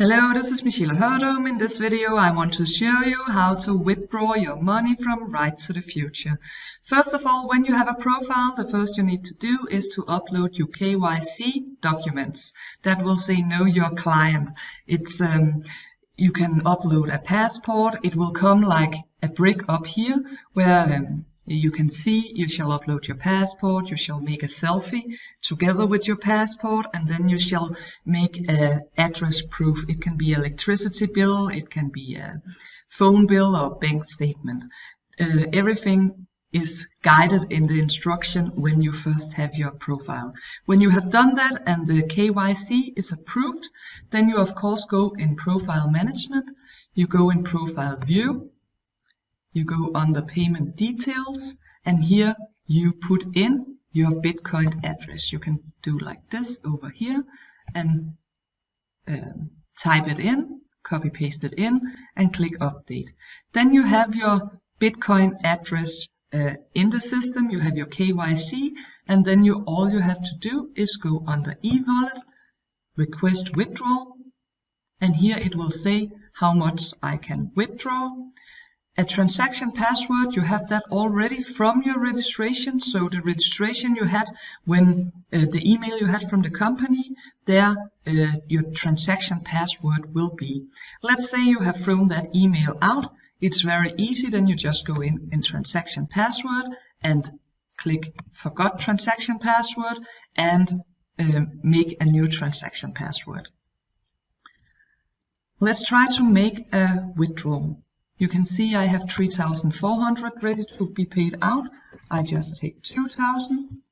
Hello, this is Michelle Hørdum. In this video I want to show you how to withdraw your money from Right to the Future. First of all, when you have a profile, the first you need to do is to upload your KYC documents. That will say know your client. It's you can upload a passport. It will come like a brick up here where you can see you shall upload your passport, you shall make a selfie together with your passport, and then you shall make an address proof. It can be electricity bill, it can be a phone bill or bank statement. Everything is guided in the instruction when you first have your profile. When you have done that and the KYC is approved, then you of course go in Profile Management, you go in Profile View, you go on the payment details, and here you put in your Bitcoin address. You can do like this over here and type it in, copy paste it in, and click update. Then you have your Bitcoin address in the system, you have your KYC, and then all you have to do is go under eWallet, request withdrawal, and here it will say how much I can withdraw. A transaction password, you have that already from your registration. So the registration you had when the email you had from the company, there your transaction password will be. Let's say you have thrown that email out. It's very easy. Then you just go in transaction password and click forgot transaction password and make a new transaction password. Let's try to make a withdrawal. You can see I have 3,400 ready to be paid out. I just take 2,000.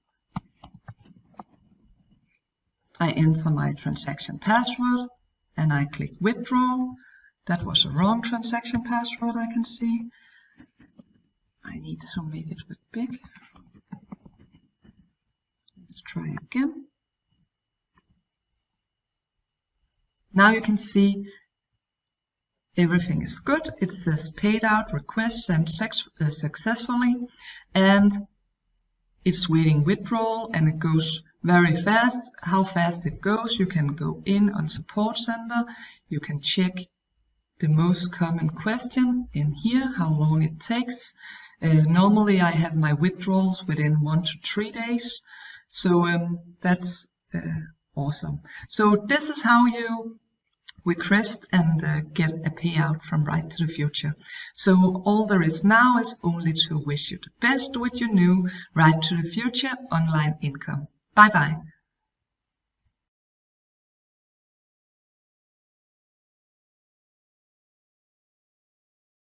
I enter my transaction password and I click withdraw. That was a wrong transaction password, I can see. I need to make it with big. Let's try again. Now you can see everything is good. It says paid out, request sent successfully, and it's waiting withdrawal, and it goes very fast. How fast it goes, you can go in on Support Center, you can check the most common question in here, how long it takes. Normally I have my withdrawals within 1 to 3 days, so that's awesome. So this is how you request and get a payout from Right to the Future. So all there is now is only to wish you the best with your new Right to the Future online income. Bye bye.